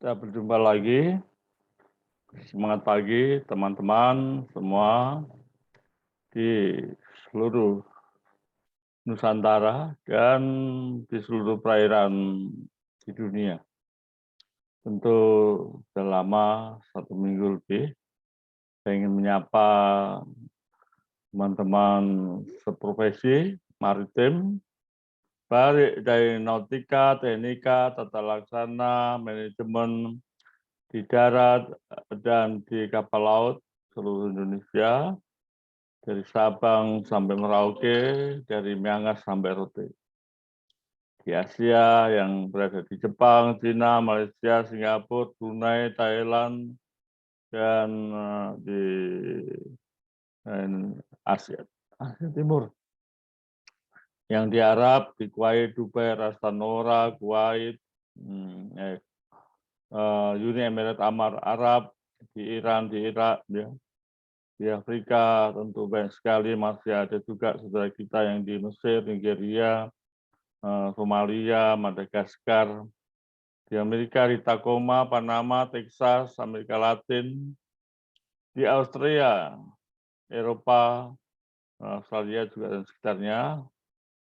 Kita berjumpa lagi. Semangat pagi teman-teman semua di seluruh Nusantara dan di seluruh perairan di dunia. Tentu sudah lama, 1 minggu lebih, saya ingin menyapa teman-teman seprofesi maritim, baik dari nautika, teknika, tata laksana, manajemen, di darat dan di kapal laut seluruh Indonesia, dari Sabang sampai Merauke, dari Miangas sampai Rote. Di Asia yang berada di Jepang, Cina, Malaysia, Singapura, Brunei, Thailand, dan di Asia Timur. Yang di Arab, di Kuwait, Dubai, Ras Tanura, Kuwait, Uni Emirat Arab, di Iran, di Irak, ya. Di Afrika tentu banyak sekali, masih ada juga saudara kita yang di Mesir, Nigeria, Somalia, Madagaskar, di Amerika, di Tacoma, Panama, Texas, Amerika Latin, di Australia, Eropa, Australia juga dan sekitarnya,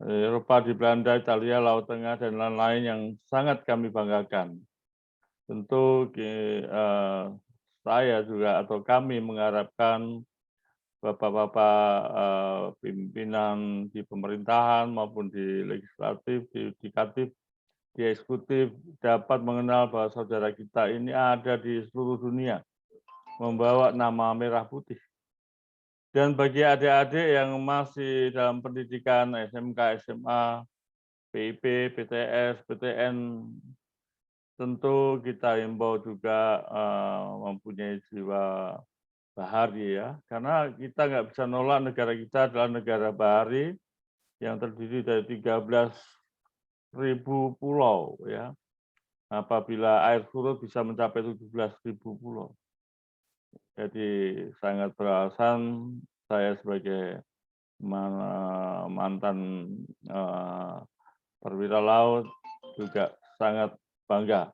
Eropa, di Belanda, Italia, Laut Tengah, dan lain-lain yang sangat kami banggakan. Tentu saya juga atau kami mengharapkan Bapak-bapak pimpinan di pemerintahan maupun di legislatif, di yudikatif, di eksekutif dapat mengenal bahwa saudara kita ini ada di seluruh dunia, membawa nama merah putih. Dan bagi adik-adik yang masih dalam pendidikan SMK, SMA, PIP, PTS, PTN, tentu kita himbau juga mempunyai jiwa bahari ya, karena kita nggak bisa nolak negara kita adalah negara bahari yang terdiri dari 13.000 pulau ya. Apabila air surut bisa mencapai 17.000 pulau. Jadi sangat beralasan saya sebagai mantan perwira laut juga sangat bangga.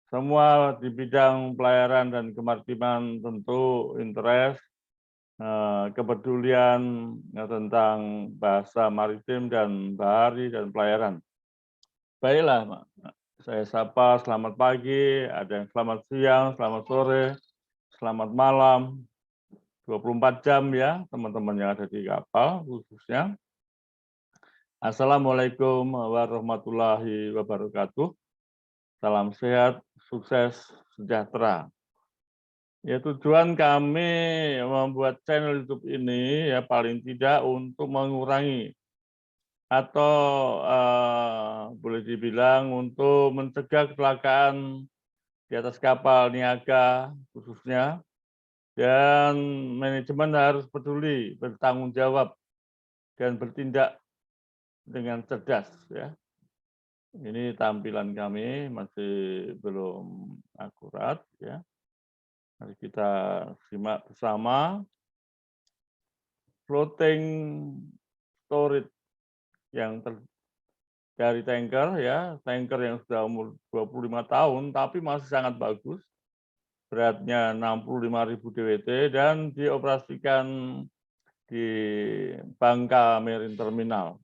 Semua di bidang pelayaran dan kemaritiman tentu interest, kepedulian tentang bahasa maritim dan bahari dan pelayaran. Baiklah, saya sapa selamat pagi, ada yang selamat siang, selamat sore, selamat malam, 24 jam ya teman-teman yang ada di kapal khususnya. Assalamualaikum warahmatullahi wabarakatuh. Salam sehat, sukses, sejahtera. Ya, tujuan kami membuat channel YouTube ini ya paling tidak untuk mengurangi atau boleh dibilang untuk mencegah kecelakaan di atas kapal niaga khususnya, dan manajemen harus peduli, bertanggung jawab, dan bertindak dengan cerdas ya. Ini tampilan kami masih belum akurat ya. Mari kita simak bersama. Floating storage yang dari tanker ya, tanker yang sudah umur 25 tahun tapi masih sangat bagus. Beratnya 65.000 DWT dan dioperasikan di Bangka Marine Terminal.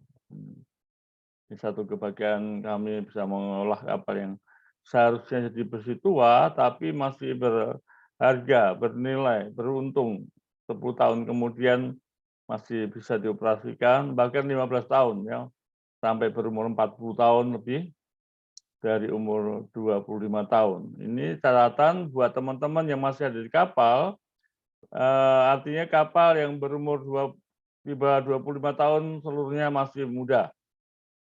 Ini satu kebahagiaan kami bisa mengolah kapal yang seharusnya jadi besi tua, tapi masih berharga, bernilai, beruntung. 10 tahun kemudian masih bisa dioperasikan, bahkan 15 tahun ya, sampai berumur 40 tahun lebih dari umur 25 tahun. Ini catatan buat teman-teman yang masih ada di kapal, artinya kapal yang berumur 25 tahun seluruhnya masih muda.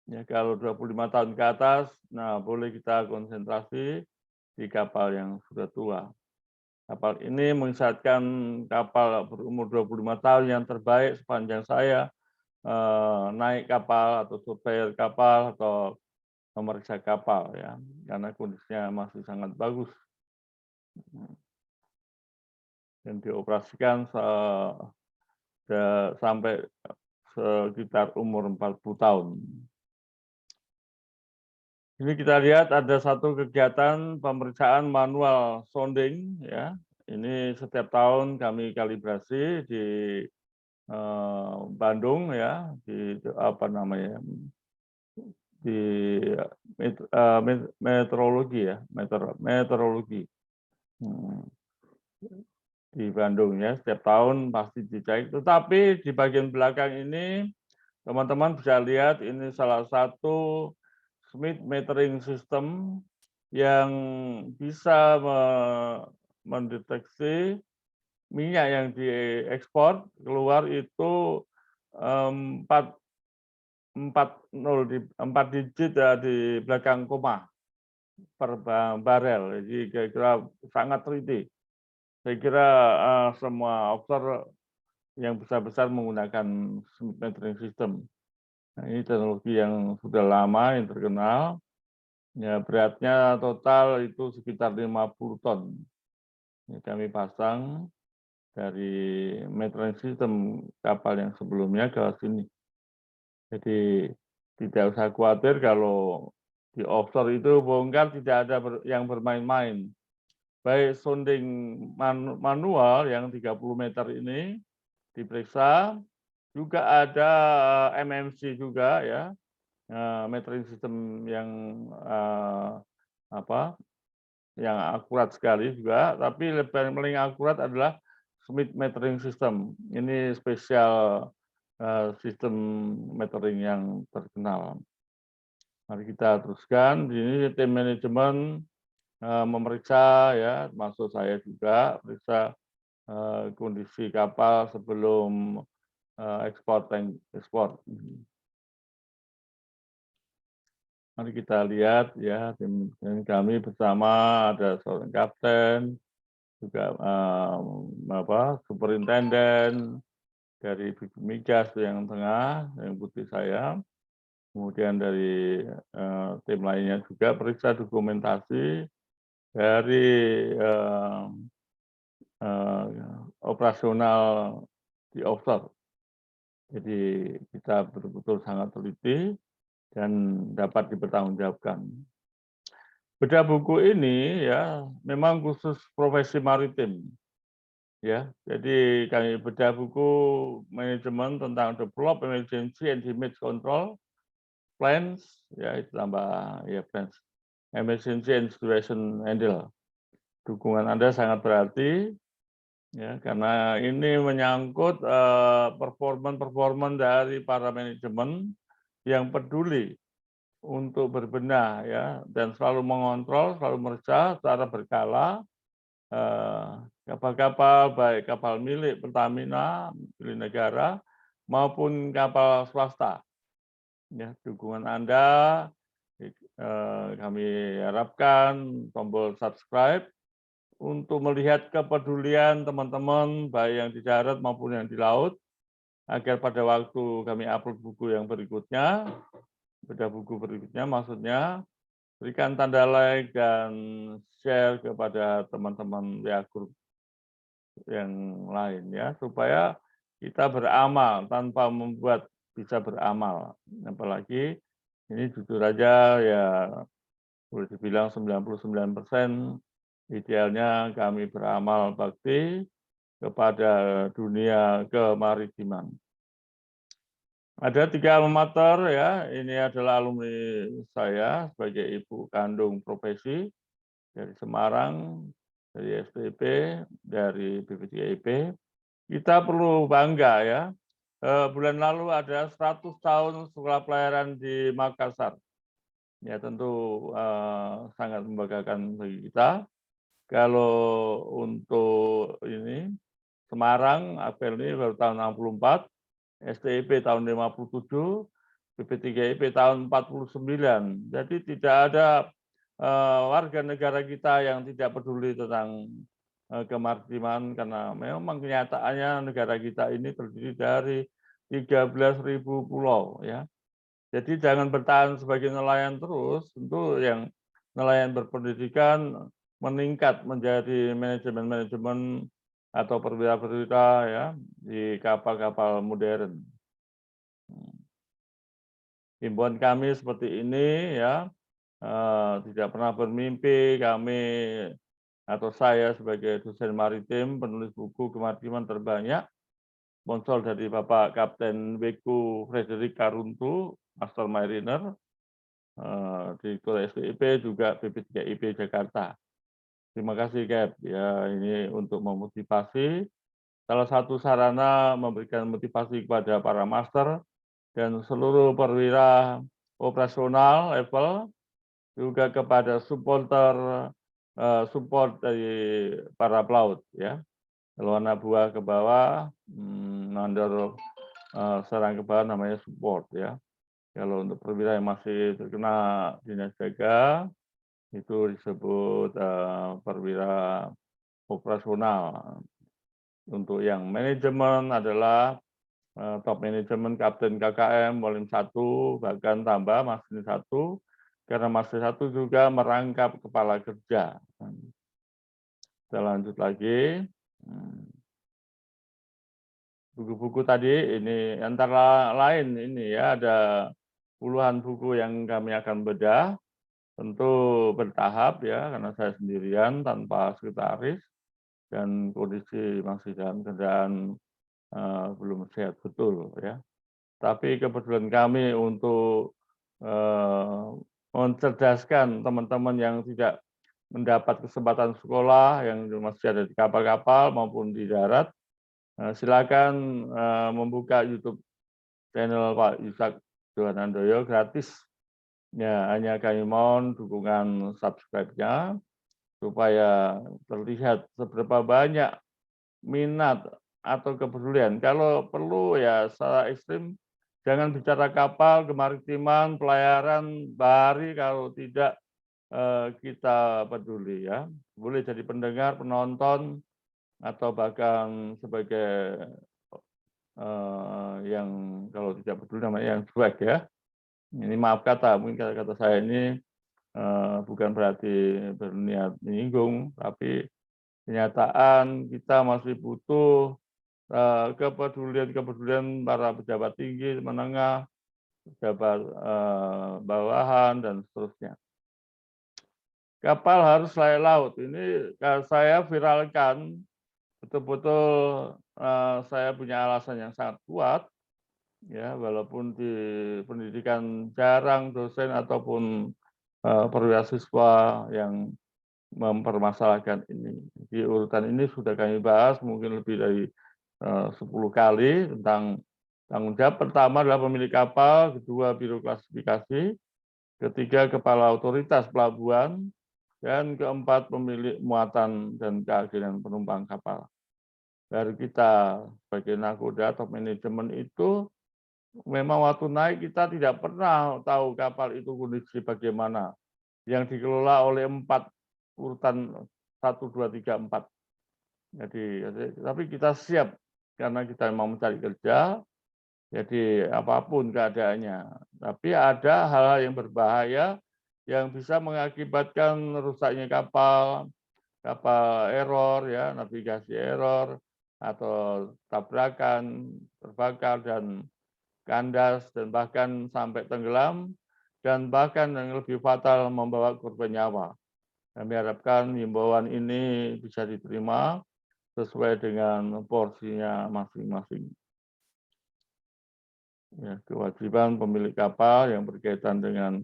Ya, kalau 25 tahun ke atas, nah boleh kita konsentrasi di kapal yang sudah tua. Kapal ini mengisyaratkan kapal berumur 25 tahun yang terbaik sepanjang saya naik kapal atau surveyor kapal atau memeriksa kapal ya, karena kondisinya masih sangat bagus dan dioperasikan sampai sekitar umur 40 tahun. Ini kita lihat ada satu kegiatan pemeriksaan manual sounding ya. Ini setiap tahun kami kalibrasi di Bandung ya, di apa namanya, di meteorologi ya, meteorologi di Bandung ya. Setiap tahun pasti dicek. Tetapi di bagian belakang ini teman-teman bisa lihat ini salah satu Smith metering system yang bisa mendeteksi minyak yang diekspor keluar itu 4 digit ya di belakang koma per barel. Jadi kira-kira sangat teliti. Saya kira semua offshore yang besar-besar menggunakan Smith metering system. Nah, ini teknologi yang sudah lama, yang terkenal. Ya, beratnya total itu sekitar 50 ton. Ini kami pasang dari metering system kapal yang sebelumnya ke sini. Jadi tidak usah khawatir kalau di offshore itu bongkar tidak ada yang bermain-main. Baik sounding manual yang 30 meter ini diperiksa, juga ada MMC juga ya, metering system yang yang akurat sekali juga, tapi paling akurat adalah Smith metering system. Ini spesial sistem metering yang terkenal. Mari kita teruskan. Ini tim manajemen memeriksa ya, termasuk saya juga periksa kondisi kapal sebelum ekspor. Mari kita lihat ya, tim kami bersama ada seorang kapten, juga superintenden dari migas yang tengah, yang putih saya, kemudian dari tim lainnya juga periksa dokumentasi dari operasional di offshore. Jadi kita betul-betul sangat teliti dan dapat dipertanggungjawabkan. Bedah buku ini ya memang khusus profesi maritim. Ya, jadi kami bedah buku manajemen tentang develop emergency and damage control plans, ya itu tambah ya plans, emergency and situation handle. Dukungan Anda sangat berarti, ya karena ini menyangkut performan dari para manajemen yang peduli untuk berbenah ya dan selalu mengontrol, selalu memeriksa secara berkala kapal-kapal baik kapal milik Pertamina, milik negara maupun kapal swasta. Ya, dukungan Anda kami harapkan tombol subscribe untuk melihat kepedulian teman-teman baik yang di darat maupun yang di laut agar pada waktu kami upload buku yang berikutnya, bedah buku berikutnya maksudnya berikan tanda like dan share kepada teman-teman WA Group yang lain ya, supaya kita beramal tanpa membuat bisa beramal. Apalagi ini jujur aja ya boleh dibilang 99% idealnya kami beramal bakti kepada dunia kemaritiman. Ada 3 alma mater ya, ini adalah alumni saya sebagai ibu kandung profesi dari Semarang, dari STP, dari BPTIP. Kita perlu bangga ya. Bulan lalu ada 100 tahun sekolah pelayaran di Makassar. Ya tentu sangat membanggakan bagi kita. Kalau untuk ini Semarang, Apel ini baru tahun 64, STIP tahun 57, BP3IP tahun 49. Jadi tidak ada warga negara kita yang tidak peduli tentang kemaritiman karena memang kenyataannya negara kita ini terdiri dari 13.000 pulau ya. Jadi jangan bertahan sebagai nelayan terus, tentu yang nelayan berpendidikan meningkat menjadi manajemen-manajemen atau perwira-perwira ya di kapal-kapal modern. Himbauan kami seperti ini ya, tidak pernah bermimpi kami atau saya sebagai dosen maritim, penulis buku kemaritiman terbanyak, sponsor dari Bapak Kapten Weku Frederick Karuntu, Master Mariner, Direktur SPIP, juga BP3IP Jakarta. Terima kasih, Cap. Ya, ini untuk memotivasi. Salah satu sarana memberikan motivasi kepada para master dan seluruh perwira operasional level, juga kepada supporter support dari para pelaut, ya. Kalau anak buah ke bawah, mandor serang ke bawah namanya support, ya. Kalau untuk perwira yang masih terkena dinas jaga, itu disebut perwira operasional. Untuk yang manajemen adalah top manajemen Kapten KKM volume 1, bahkan tambah Master 1, karena Master 1 juga merangkap kepala kerja. Kita lanjut lagi. Buku-buku tadi ini antara lain ini ya, ada puluhan buku yang kami akan bedah, tentu bertahap ya, karena saya sendirian tanpa sekretaris dan kondisi masih dalam keadaan belum sehat betul ya. Tapi kepedulian kami untuk mencerdaskan teman-teman yang tidak mendapat kesempatan sekolah, yang masih ada di kapal-kapal maupun di darat, silakan membuka YouTube channel Pak Yusak Johanandoyo gratis. Ya, hanya kami mohon dukungan subscribe-nya supaya terlihat seberapa banyak minat atau kepedulian. Kalau perlu ya secara ekstrim, jangan bicara kapal, kemaritiman, pelayaran, bahari kalau tidak kita peduli ya. Boleh jadi pendengar, penonton, atau bahkan sebagai yang kalau tidak peduli namanya yang cuek ya. Ini maaf kata, mungkin kata-kata saya ini bukan berarti berniat menyinggung, tapi kenyataan kita masih butuh kepedulian para pejabat tinggi, menengah, pejabat bawahan, dan seterusnya. Kapal harus layak laut. Ini saya viralkan, betul-betul saya punya alasan yang sangat kuat, ya walaupun di pendidikan jarang dosen ataupun perwira siswa yang mempermasalahkan ini. Di urutan ini sudah kami bahas mungkin lebih dari 10 kali tentang tanggung jawab. Pertama adalah pemilik kapal, kedua biro klasifikasi, ketiga kepala otoritas pelabuhan, dan keempat pemilik muatan dan keagenan penumpang kapal. Dari kita sebagai nakoda top manajemen itu memang waktu naik kita tidak pernah tahu kapal itu kondisi bagaimana, yang dikelola oleh 4 urutan 1, 2, 3, 4. Jadi tapi kita siap karena kita mau mencari kerja, jadi apapun keadaannya. Tapi ada hal-hal yang berbahaya yang bisa mengakibatkan rusaknya kapal, kapal error ya, navigasi error, atau tabrakan, terbakar dan kandas, dan bahkan sampai tenggelam, dan bahkan yang lebih fatal membawa korban nyawa. Kami harapkan himbauan ini bisa diterima sesuai dengan porsinya masing-masing. Ya, kewajiban pemilik kapal yang berkaitan dengan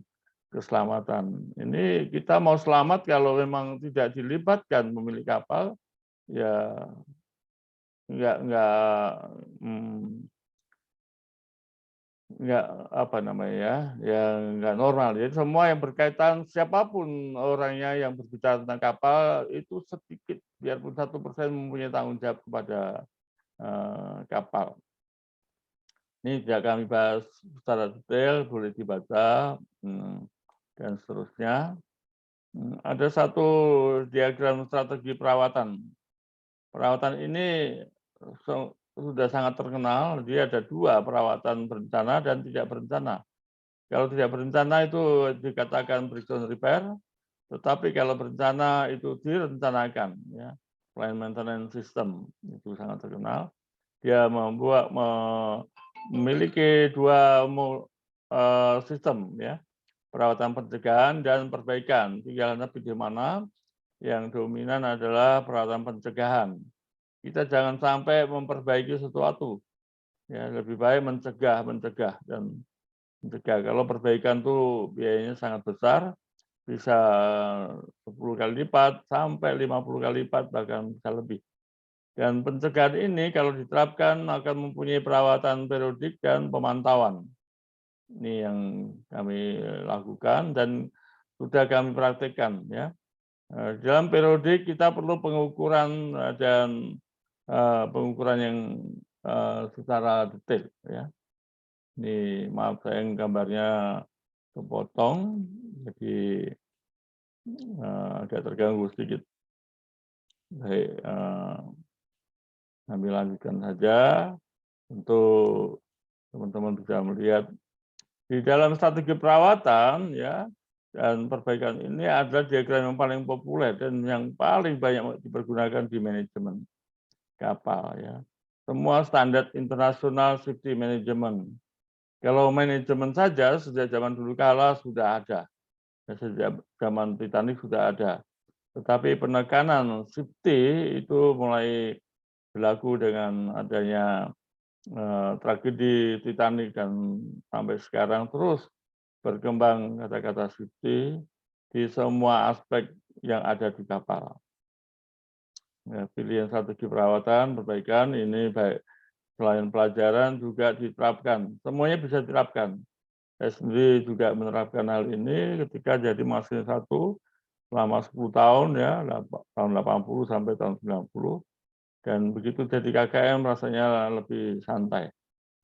keselamatan. Ini kita mau selamat kalau memang tidak dilibatkan pemilik kapal, ya nggak apa namanya ya, yang nggak normal. Jadi semua yang berkaitan siapapun orangnya yang berbicara tentang kapal itu sedikit biarpun 1% mempunyai tanggung jawab kepada kapal. Ini tidak kami bahas secara detail, boleh dibaca dan seterusnya. Ada satu diagram strategi perawatan. Perawatan ini sudah sangat terkenal. Dia ada 2, perawatan berencana dan tidak berencana. Kalau tidak berencana itu dikatakan breakdown repair, tetapi kalau berencana itu direncanakan. Ya. Plan maintenance system itu sangat terkenal. Dia memiliki 2 sistem ya. perawatan pencegahan dan perbaikan. Tinggal nanti di mana yang dominan adalah perawatan pencegahan. Kita jangan sampai memperbaiki sesuatu. Ya, lebih baik mencegah dan mencegah. Kalau perbaikan tuh biayanya sangat besar, bisa 10 kali lipat sampai 50 kali lipat, bahkan bisa lebih. Dan pencegahan ini kalau diterapkan akan mempunyai perawatan periodik dan pemantauan. Ini yang kami lakukan dan sudah kami praktekkan, ya. Dalam periodik kita perlu pengukuran dan pengukuran yang secara detail, ya. Ini maaf sayang gambarnya kepotong, jadi agak terganggu sedikit. Baik, kami lanjutkan saja untuk teman-teman bisa melihat di dalam strategi perawatan, ya, dan perbaikan ini adalah diagram yang paling populer dan yang paling banyak dipergunakan di manajemen kapal, ya. Semua standar internasional safety management. Kalau manajemen saja sejak zaman dulu kala sudah ada, sejak zaman Titanic sudah ada. Tetapi penekanan safety itu mulai berlaku dengan adanya tragedi Titanic dan sampai sekarang terus berkembang kata-kata safety di semua aspek yang ada di kapal. Ya, pilihan strategi perawatan, perbaikan ini baik selain pelajaran juga diterapkan. Semuanya bisa diterapkan. Saya sendiri juga menerapkan hal ini ketika jadi mahasiswa 1 selama 10 tahun, ya, tahun 80 sampai tahun 90. Dan begitu jadi KKM rasanya lebih santai.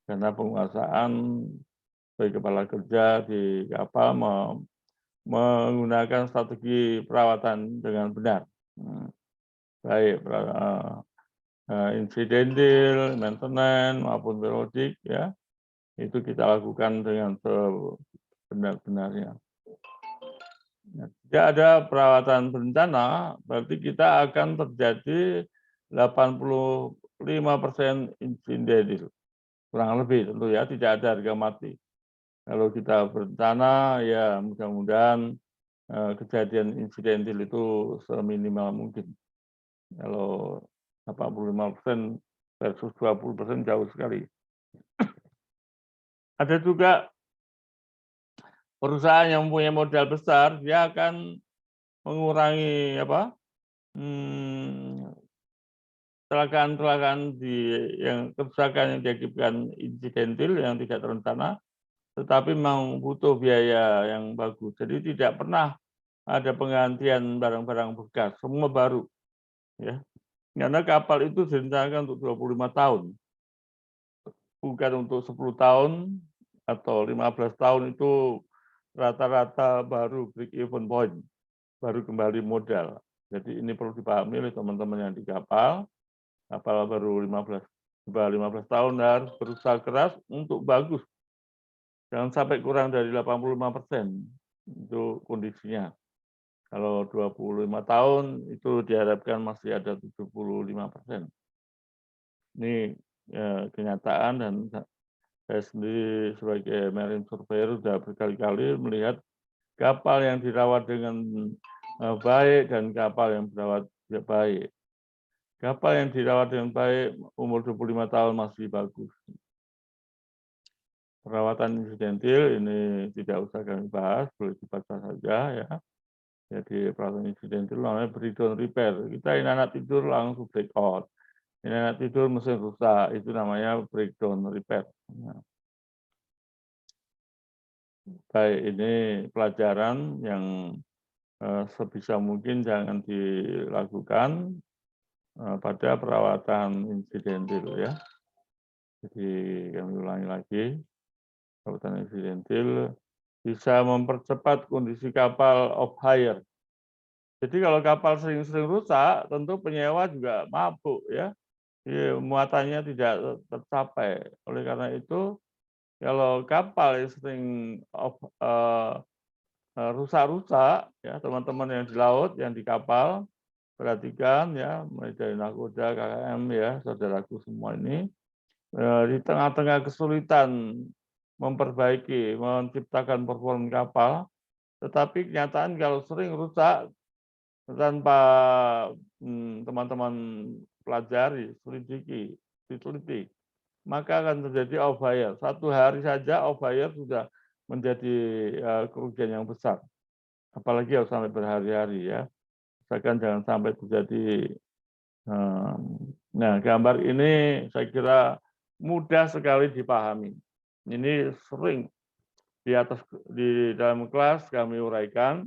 Karena penguasaan sebagai kepala kerja di kapal menggunakan strategi perawatan dengan benar. Baik insidentil, maintenance maupun periodik, ya, itu kita lakukan dengan sebenar-benarnya. Jika ada perawatan berencana, berarti kita akan terjadi 85% insidentil. Kurang lebih tentu, ya, tidak ada harga mati. Kalau kita berencana, ya mudah-mudahan kejadian insidentil itu seminimal mungkin. Kalau 85% versus 20% jauh sekali. Ada juga perusahaan yang mempunyai modal besar, dia akan mengurangi kecelakaan-kecelakaan yang kerusakan yang diakibatkan insidentil yang tidak terencana, tetapi memang butuh biaya yang bagus. Jadi tidak pernah ada penggantian barang-barang bekas, semua baru, ya. Karena kapal itu direncanakan untuk 25 tahun, bukan untuk 10 tahun atau 15 tahun. Itu rata-rata baru break even point, baru kembali modal. Jadi ini perlu dipahami oleh teman-teman yang di kapal baru 15 tahun harus berusaha keras untuk bagus. Jangan sampai kurang dari 85% itu kondisinya. Kalau 25 tahun itu diharapkan masih ada 75%. Ini kenyataan, dan saya sendiri sebagai marine surveyor sudah berkali-kali melihat kapal yang dirawat dengan baik dan kapal yang dirawat tidak baik. Kapal yang dirawat dengan baik umur 25 tahun masih bagus. Perawatan insidentil ini tidak usah kami bahas, boleh dibaca saja, ya. Jadi perawatan insidentil namanya breakdown repair. Kita ini anak tidur langsung break out. Ini anak tidur mesin rusak, itu namanya breakdown repair. Nah, baik, ini pelajaran yang sebisa mungkin jangan dilakukan pada perawatan insidentil, ya. Jadi kami ulangi lagi, perawatan insidentil bisa mempercepat kondisi kapal off hire. Jadi kalau kapal sering-sering rusak, tentu penyewa juga mabuk, ya. Muatannya tidak tercapai. Oleh karena itu, kalau kapal yang sering rusak-rusak, ya, teman-teman yang di laut, yang di kapal, perhatikan, ya, mulai dari nakoda, KKM, ya, saudaraku semua ini, di tengah-tengah kesulitan menciptakan performa kapal, Tetapi kenyataan kalau sering rusak tanpa teman-teman pelajari, selidiki, diteliti, maka akan terjadi off hire. 1 hari saja off hire sudah menjadi kerugian yang besar. Apalagi harus sampai berhari-hari ya. Misalkan jangan sampai terjadi. Nah, gambar ini saya kira mudah sekali dipahami. Ini sering di dalam kelas kami uraikan,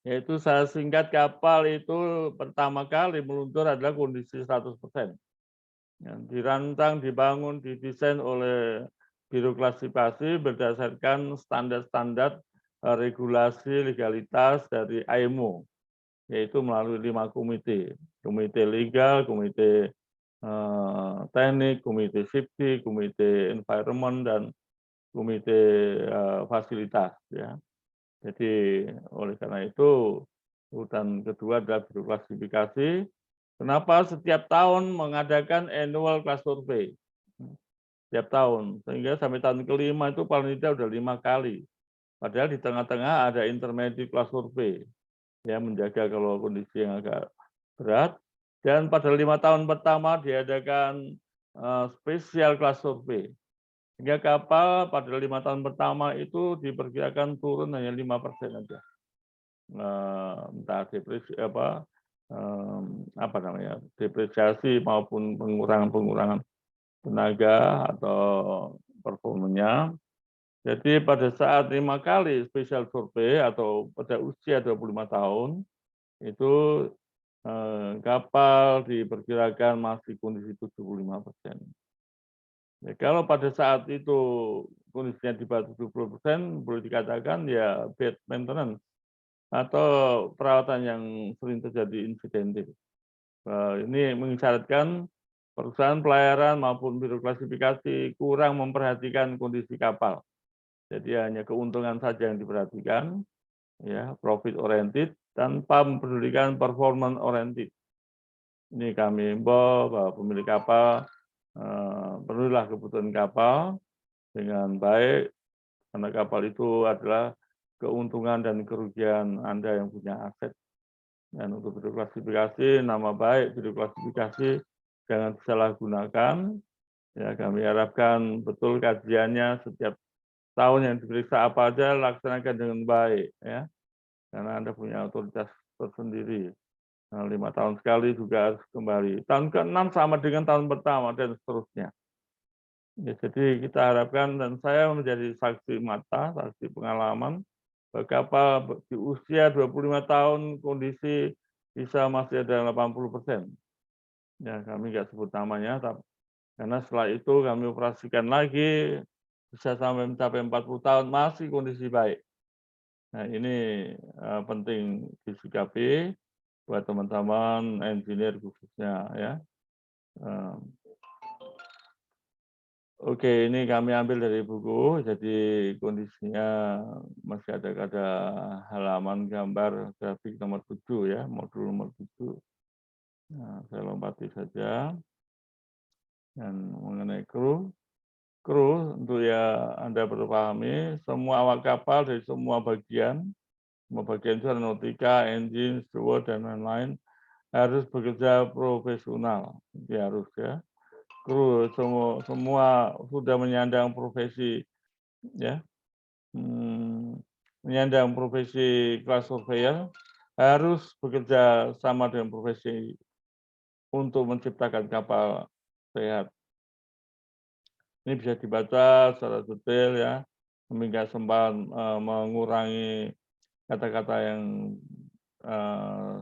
yaitu saya singkat kapal itu pertama kali meluncur adalah kondisi 100%. Yang dirancang, dibangun, didesain oleh Biro Klasifikasi berdasarkan standar-standar regulasi legalitas dari IMO, yaitu melalui 5 komite. Komite legal, komite teknik, komite safety, komite environment, dan komite fasilitas. Ya. Jadi oleh karena itu urutan kedua adalah Biro Klasifikasi. Kenapa setiap tahun mengadakan annual class survey? Setiap tahun, sehingga sampai tahun kelima itu paling tidak sudah 5 kali. Padahal di tengah-tengah ada intermediate class survey, ya menjaga kalau kondisi yang agak berat. Dan pada 5 tahun pertama diadakan spesial class survey. Sehingga kapal pada 5 tahun pertama itu diperkirakan turun hanya 5% saja. Entah depresiasi maupun pengurangan tenaga atau performanya. Jadi pada saat 5 kali special survey atau pada usia 25 tahun, itu kapal diperkirakan masih kondisi 75%. Ya, kalau pada saat itu kondisinya di bawah 70%, boleh dikatakan ya bad maintenance atau perawatan yang sering terjadi insidentil. Ini mengisyaratkan perusahaan pelayaran maupun biro klasifikasi kurang memperhatikan kondisi kapal. Jadi hanya keuntungan saja yang diperhatikan, ya profit oriented tanpa mempedulikan performance oriented. Ini kami himbau bahwa pemilik kapal perlulah kebutuhan kapal dengan baik, karena kapal itu adalah keuntungan dan kerugian Anda yang punya aset. Dan untuk biro klasifikasi, nama baik biro klasifikasi jangan disalahgunakan. Ya, kami harapkan betul kajiannya setiap tahun yang diperiksa apa aja laksanakan dengan baik, ya, karena Anda punya otoritas tersendiri. Nah, 5 tahun sekali juga harus kembali. Tahun ke-6 sama dengan tahun pertama dan seterusnya. Ya, jadi kita harapkan, dan saya menjadi saksi mata, saksi pengalaman, bahwa kapal di usia 25 tahun kondisi bisa masih ada 80%. Ya, kami nggak sebut namanya, karena setelah itu kami operasikan lagi, bisa sampai mencapai 40 tahun masih kondisi baik. Nah, ini penting disikapi buat teman-teman engineer khususnya, ya. Oke, ini kami ambil dari buku, jadi kondisinya masih ada halaman gambar grafik nomor 7 ya, modul nomor 7. Nah, saya lompati saja. Dan mengenai kru untuk ya Anda perlu pahami, semua awak kapal dari semua bagian itu ada nautika, engine, steward, dan lain-lain, harus bekerja profesional. Ya harus ya. Kru semua sudah menyandang profesi, ya, menyandang profesi class surveyor, harus bekerja sama dengan profesi untuk menciptakan kapal sehat. Ini bisa dibaca secara detail ya, sehingga sempat mengurangi kata-kata yang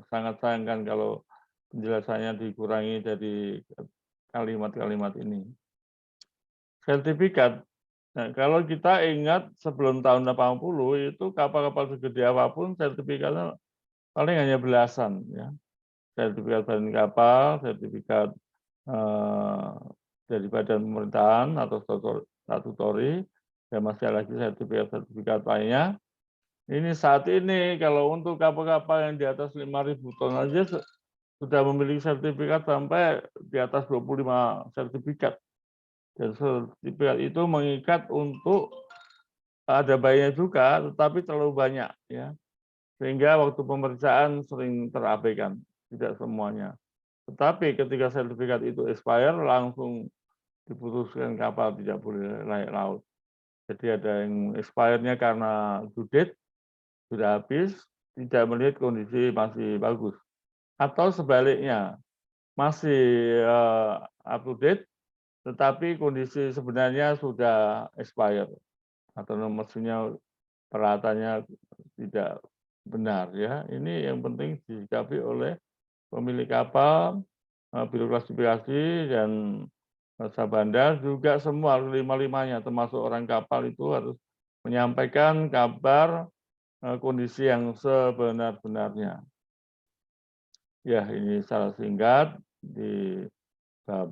sangat sayangkan kalau penjelasannya dikurangi dari kalimat-kalimat ini. Sertifikat. Nah, kalau kita ingat sebelum tahun 80 itu kapal-kapal segede apapun sertifikatnya paling hanya belasan ya. Sertifikat badan kapal, sertifikat dari badan pemerintahan atau statutory, dan masih lagi sertifikat lainnya. Ini saat ini kalau untuk kapal-kapal yang di atas 5.000 ton aja sudah memiliki sertifikat sampai di atas 25 sertifikat. Dan sertifikat itu mengikat untuk ada baiknya juga, tetapi terlalu banyak ya. Sehingga waktu pemeriksaan sering terabaikan, tidak semuanya. Tetapi ketika sertifikat itu expire, langsung diputuskan kapal tidak boleh layak laut. Jadi ada yang expirednya karena due date sudah habis, tidak melihat kondisi masih bagus. Atau sebaliknya, masih up to date, tetapi kondisi sebenarnya sudah expired atau mesinnya peralatannya tidak benar ya. Ini yang penting disikapi oleh pemilik kapal, biro klasifikasi dan jasa bandar juga semua lima-limanya termasuk orang kapal itu harus menyampaikan kabar kondisi yang sebenar-benarnya. Ya, ini secara singkat di bab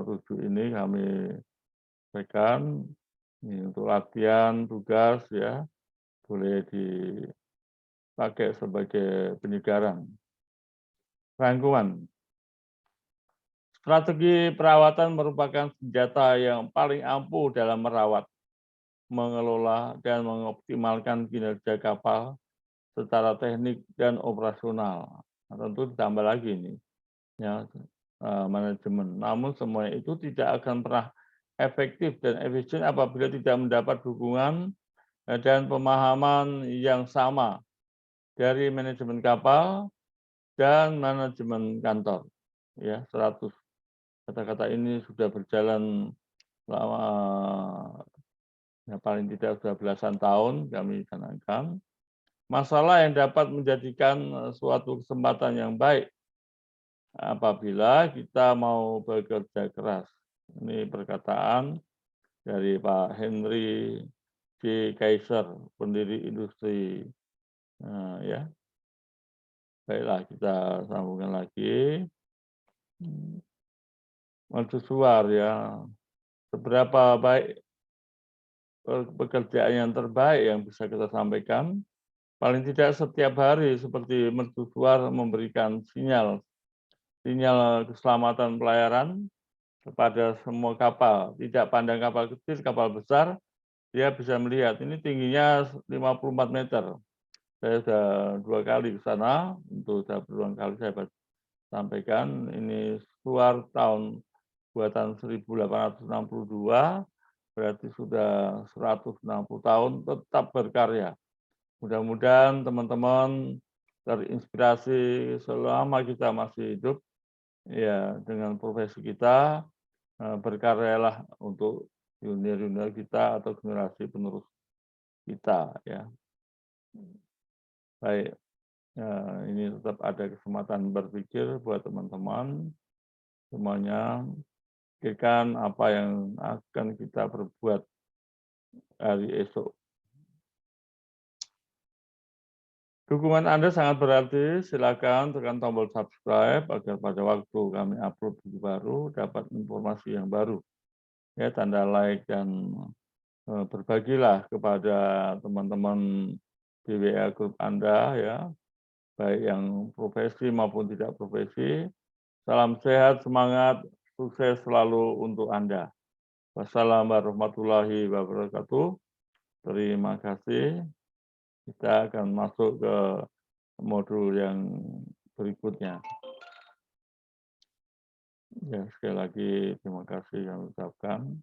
rujuk ini kami sampaikan ini untuk latihan tugas ya, boleh dipakai sebagai penyegaran. Rangkuman. Strategi perawatan merupakan senjata yang paling ampuh dalam merawat, mengelola, dan mengoptimalkan kinerja kapal secara teknik dan operasional. Nah, tentu ditambah lagi ini ya manajemen. Namun semuanya itu tidak akan pernah efektif dan efisien apabila tidak mendapat dukungan dan pemahaman yang sama dari manajemen kapal dan manajemen kantor. Ya, 100 kata-kata ini sudah berjalan selama ya paling tidak sudah belasan tahun kami canangkan. Masalah yang dapat menjadikan suatu kesempatan yang baik apabila kita mau bekerja keras. Ini perkataan dari Pak Henry J. Kaiser, pendiri industri. Ya, baiklah kita sambungkan lagi. Mercusuar ya, seberapa baik pekerjaan yang terbaik yang bisa kita sampaikan. Paling tidak setiap hari seperti mercusuar memberikan sinyal keselamatan pelayaran kepada semua kapal. Tidak pandang kapal kecil, kapal besar, dia bisa melihat. Ini tingginya 54 meter. Saya sudah 2 kali ke sana, untuk sudah berulang kali saya sampaikan. Ini suar tahun buatan 1862, berarti sudah 160 tahun tetap berkarya. Mudah-mudahan teman-teman terinspirasi selama kita masih hidup ya dengan profesi kita, berkaryalah untuk junior-junior kita atau generasi penerus kita ya. Baik, ini tetap ada kesempatan berpikir buat teman-teman semuanya, pikirkan apa yang akan kita perbuat hari esok. Dukungan Anda sangat berarti, silakan tekan tombol subscribe agar pada waktu kami upload buku baru dapat informasi yang baru. Ya, tanda like dan berbagilah kepada teman-teman di WA grup Anda ya, baik yang profesi maupun tidak profesi. Salam sehat, semangat, sukses selalu untuk Anda. Wassalamualaikum warahmatullahi wabarakatuh. Terima kasih. Kita akan masuk ke modul yang berikutnya. Ya, sekali lagi terima kasih yang ucapkan.